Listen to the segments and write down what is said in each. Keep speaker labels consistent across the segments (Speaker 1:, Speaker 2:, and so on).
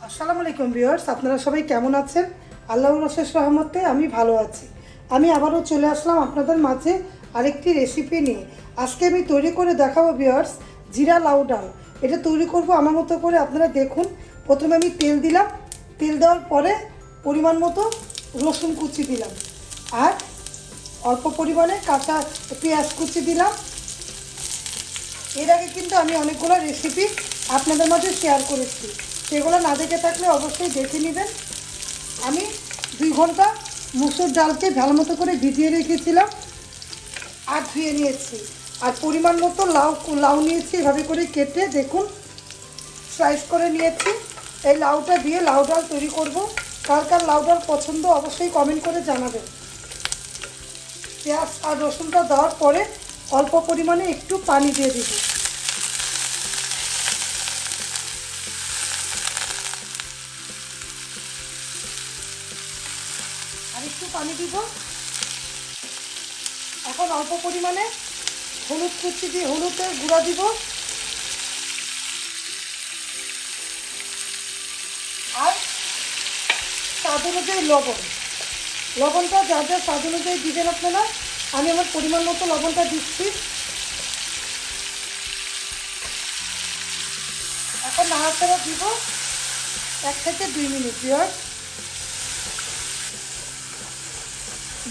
Speaker 1: আসসালামু আলাইকুম ভিউয়ার্স, আপনারা সবাই কেমন আছেন? আল্লাহর অশেষ রহমতে আমি ভালো আছি। আমি আবারও চলে আসলাম আপনাদের মাঝে আরেকটি রেসিপি নিয়ে। আজকে আমি তৈরি করে দেখাবো ভিউয়ার্স জিরা লাউ ডাল। এটা তৈরি করব আমার মতো করে, আপনারা দেখুন। প্রথমে আমি তেল দিলাম, তেল দেওয়ার পরে পরিমাণ মতো রসুন কুচি দিলাম আর অল্প পরিমাণে কাঁচা পেঁয়াজ কুচি দিলাম। এর আগে কিন্তু আমি অনেকগুলো রেসিপি আপনাদের মাঝে শেয়ার করেছি, সেগুলো না দেখে থাকলে অবশ্যই দেখে নেবেন। আমি 2 ঘন্টা মুসুর ডালকে ভালো মতো করে ভিজিয়ে রেখেছিলাম আর ধুয়ে নিয়েছি। আর পরিমাণ মতো লাউ নিয়েছি, এভাবে করে কেটে দেখুন স্লাইস করে নিয়েছি। এই লাউটা দিয়ে লাউ ডাল তৈরি করব। কার কার লাউ ডাল পছন্দ অবশ্যই কমেন্ট করে জানাবেন। পেঁয়াজ আর রসুনটা দেওয়ার পরে অল্প পরিমাণে একটু পানি দিয়ে দিব। আর একটু পানি দিব। এখন অল্প পরিমাণে হলুদ কুচি দিয়ে হলুদের গুঁড়া দিব আর স্বাদ অনুযায়ী লবণটা যা যা স্বাদ অনুযায়ী দিবেন আপনারা। আমি আমার পরিমাণ মতো লবণটা দিচ্ছি। এখন নাড়াচাড়া দিব 1 থেকে 2 মিনিট।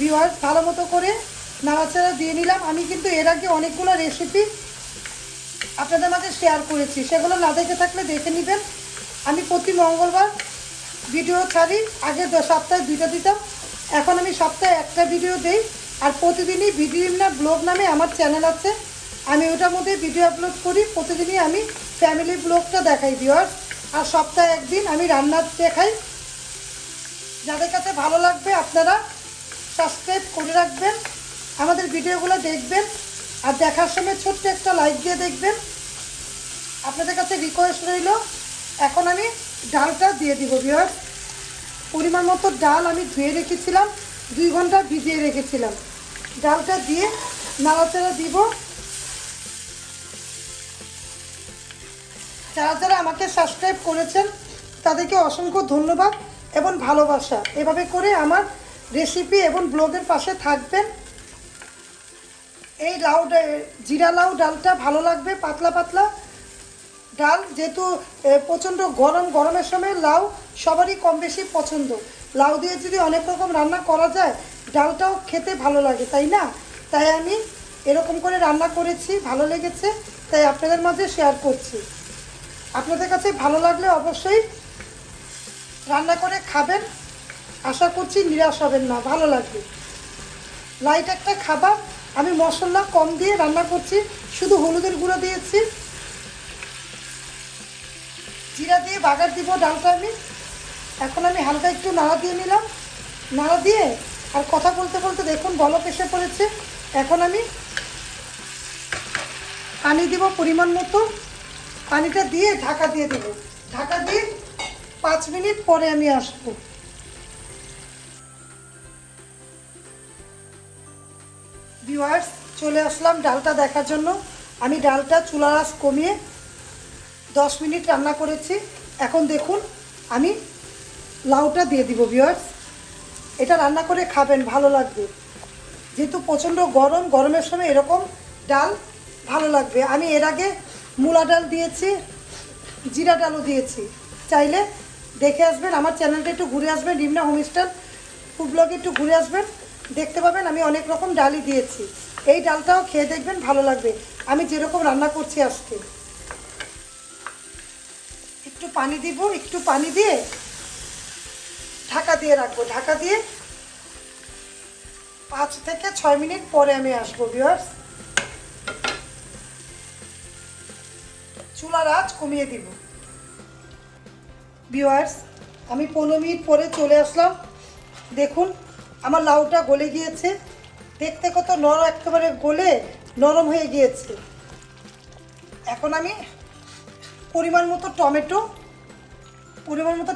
Speaker 1: ভিউয়ার্স ভালো মতো করে নাড়াচাড়া দিয়ে নিলাম। আমি কিন্তু এর আগে অনেকগুলো রেসিপি আপনাদের মাঝে শেয়ার করেছি, সেগুলো না দেখে থাকলে দেখে নেবেন। আমি প্রতি মঙ্গলবার ভিডিও ছাড়ি। আগে সপ্তাহে 2টা দিতাম, এখন আমি সপ্তাহে 1টা ভিডিও দিই। আর প্রতিদিনই ভিডিও না ব্লগ নামে আমার চ্যানেল আছে, আমি ওটার মধ্যে ভিডিও আপলোড করি। প্রতিদিনই আমি ফ্যামিলি ব্লগটা দেখাই ভিউয়ার্স। আর সপ্তাহে 1 দিন আমি রান্না দেখাই। যাদের কাছে ভালো লাগবে আপনারা সাবস্ক্রাইব করে রাখবেন, আমাদের ভিডিওগুলো দেখবেন। আর দেখার সময় ছোট্ট একটা লাইক দিয়ে দেখবেন। আপনাদের কাছে রিকোয়েস্ট রইল। এখন আমি ডালটা দিয়ে দিব ভিউয়ার্স। পরিমাণ মতো ডাল আমি ধুয়ে রেখেছিলাম, 2 ঘন্টা ভিজিয়ে রেখেছিলাম। ডালটা দিয়ে নাড়াচাড়া দিব। যারা যারা আমাকে সাবস্ক্রাইব করেছেন তাদেরকে অসংখ্য ধন্যবাদ এবং ভালোবাসা। এভাবে করে আমার রেসিপি এবং ব্লগের পাশে থাকবেন। এই জিরা লাউ ডালটা ভালো লাগবে, পাতলা পাতলা ডাল। যেহেতু প্রচণ্ড গরমের সময় লাউ সবারই কম বেশি পছন্দ। লাউ দিয়ে যদি অনেক রকম রান্না করা যায়, ডালটাও খেতে ভালো লাগে, তাই না? তাই আমি এরকম করে রান্না করেছি, ভালো লেগেছে, তাই আপনাদের মাঝে শেয়ার করছি। আপনাদের কাছে ভালো লাগলে অবশ্যই রান্না করে খাবেন। আশা করছি নিরাশ হবেন না, ভালো লাগবে। লাইট একটা খাবার। আমি মশলা কম দিয়ে রান্না করছি, শুধু হলুদের গুঁড়ো দিয়েছি, জিরা দিয়ে বাগার দিব ডালটা আমি। এখন আমি হালকা একটু নাড়া দিয়ে নিলাম। নাড়া দিয়ে আর কথা বলতে বলতে দেখুন বলক এসে পড়েছে। এখন আমি পানি দিব পরিমাণ মতো। পানিটা দিয়ে ঢাকা দিয়ে দেব। ঢাকা দিয়ে 5 মিনিট পরে আমি আসবো। ভিউয়ার্স চলে আসলাম ডালটা দেখার জন্য। আমি ডালটা চুলার আঁচ কমিয়ে 10 মিনিট রান্না করেছি। এখন দেখুন আমি লাউটা দিয়ে দিব ভিউয়ার্স। এটা রান্না করে খাবেন, ভালো লাগবে। যেহেতু প্রচণ্ড গরমের সময় এরকম ডাল ভালো লাগবে। আমি এর আগে মূলা ডাল দিয়েছি, জিরা ডালও দিয়েছি। চাইলে দেখে আসবেন, আমার চ্যানেলটা একটু ঘুরে আসবেন, রিমনা হোমস্টাইল ফুড ব্লগে একটু ঘুরে আসবেন, দেখতে পাবেন আমি অনেক রকম ডালই দিয়েছি। এই ডালটাও খেয়ে দেখবেন, ভালো লাগবে। আমি যেরকম রান্না করছি আজকে একটু পানি দিব। একটু পানি দিয়ে ঢাকা দিয়ে রাখবো। ঢাকা দিয়ে 5 থেকে 6 মিনিট পরে আমি আসবো ভিউয়ার্স। চুলার আঁচ কমিয়ে দিব। ভিউয়ার্স আমি 15 মিনিট পরে চলে আসলাম। দেখুন আমার লাউটা গলে গিয়েছে, দেখতে কত নরম, একেবারে গলে নরম হয়ে গিয়েছে। এখন আমি পরিমাণ মতো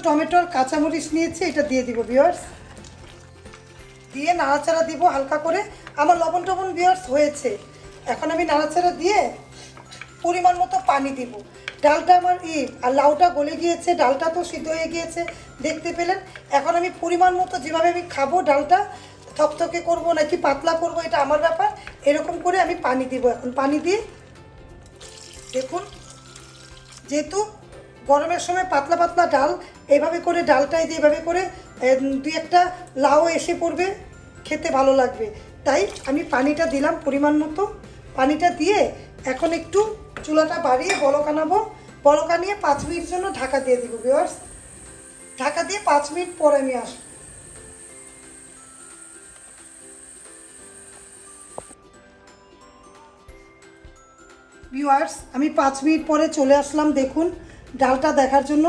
Speaker 1: টমেটো আর কাঁচামরিচ নিয়েছি, এটা দিয়ে দিব ভিউয়ার্স। দিয়ে নাড়াচাড়া দিব হালকা করে। আমার লবণ ভিউয়ার্স হয়েছে। এখন আমি নাড়াচাড়া দিয়ে পরিমাণ মতো পানি দিব। ডালটা আমার আর লাউটা গলে গিয়েছে, ডালটা তো সিদ্ধ হয়ে গিয়েছে দেখতে পেলেন। এখন আমি পরিমাণ মতো যেভাবে আমি খাবো ডালটা, থকথকে করবো নাকি পাতলা করবো এটা আমার ব্যাপার, এরকম করে আমি পানি দিব। এখন পানি দিয়ে দেখুন, যেহেতু গরমের সময় পাতলা পাতলা ডাল, এভাবে করে ডালটাই দিয়ে এভাবে করে 2-1টা লাউ এসে পড়বে, খেতে ভালো লাগবে। তাই আমি পানিটা দিলাম পরিমাণ মতো। পানিটা দিয়ে এখন একটু চুলাটা বাড়িয়ে বলক আনাবো। বলক আনিয়ে 5 মিনিট জন্য ঢাকা দিয়ে দিব ভিউয়ার্স। ঢাকা দিয়ে 5 মিনিট পরে আমি আসবো। ভিউয়ার্স, আমি 5 মিনিট পরে চলে আসলাম। দেখুন ডালটা দেখার জন্য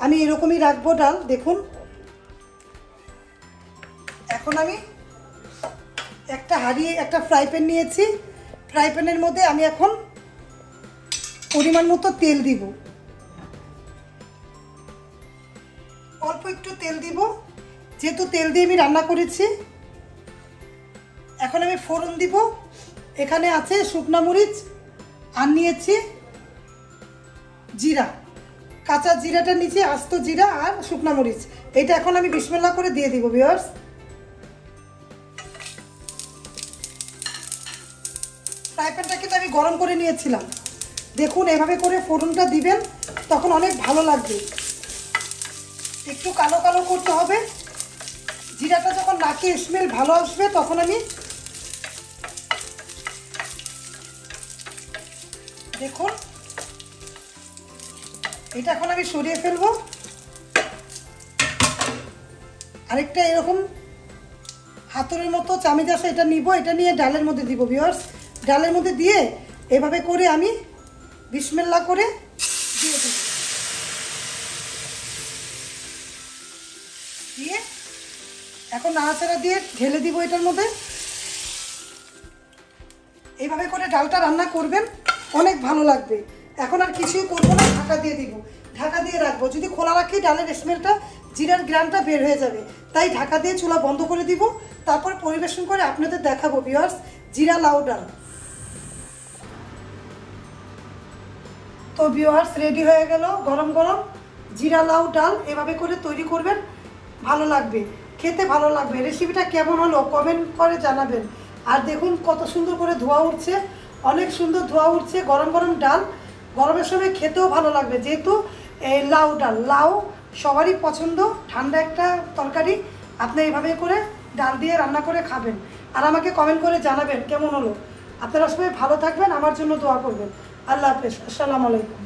Speaker 1: আমি এরকমই রাখবো ডাল। দেখুন এখন আমি একটা একটা ফ্রাই প্যান নিয়েছি। ফ্রাই প্যানের মধ্যে আমি এখন পরিমাণ মতো তেল দিব, অল্প একটু তেল দিব, যেহেতু তেল দিয়ে আমি রান্না করেছি। এখন আমি ফোড়ন দিব। এখানে আছে শুকনা মরিচ আর নিয়েছি জিরা, কাঁচা জিরাটা নিচে, আস্ত জিরা আর শুকনা মরিচ। এটা এখন আমি বিসমিল্লাহ করে দিয়ে দিব ভিউয়ার্স। ফ্রাই প্যানটাকে তো আমি গরম করে নিয়েছিলাম। দেখুন এভাবে করে ফোড়নটা দিবেন, তখন অনেক ভালো লাগবে। একটু কালো কালো করতে হবে। জিরাটা যখন নাকে স্মেল ভালো আসবে তখন আমি দেখুন এটা এখন আমি সরিয়ে ফেলবো। আরেকটা এরকম হাতুড়ির মতো চামচ আছে, এটা নিব। এটা নিয়ে ডালের মধ্যে দিব ভিউয়ার্স। ডালের মধ্যে দিয়ে এভাবে করে আমি বিসমিল্লাহ করে দিয়ে দিব। দিয়ে এখন নাড়াচাড়া দিয়ে ঢেলে দিব এটার মধ্যে। এইভাবে করে ডালটা রান্না করবেন, অনেক ভালো লাগবে। এখন আর কিছুই করবো না, ঢাকা দিয়ে দিব। ঢাকা দিয়ে রাখবো। যদি খোলা রাখি ডালের স্মেলটা, জিরার গ্রানটা বের হয়ে যাবে। তাই ঢাকা দিয়ে চুলা বন্ধ করে দিব। তারপর পরিবেশন করে আপনাদের দেখাবো ভিউয়ার্স জিরা লাউ ডাল। তো ভিউয়ার্স রেডি হয়ে গেল গরম গরম জিরা লাউ ডাল। এভাবে করে তৈরি করবেন, ভালো লাগবে, খেতে ভালো লাগবে। রেসিপিটা কেমন হলো কমেন্ট করে জানাবেন। আর দেখুন কত সুন্দর করে ধোয়া উঠছে, অনেক সুন্দর ধোয়া উঠছে। গরম গরম ডাল, গরমের সময় খেতেও ভালো লাগবে। যেহেতু এই লাউ ডাল, লাউ সবারই পছন্দ, ঠান্ডা একটা তরকারি। আপনি এইভাবে করে ডাল দিয়ে রান্না করে খাবেন, আর আমাকে কমেন্ট করে জানাবেন কেমন হলো। আপনারা সবাই ভালো থাকবেন, আমার জন্য দোয়া করবেন। আল্লাহ হাফেজ, আসসালামু আলাইকুম।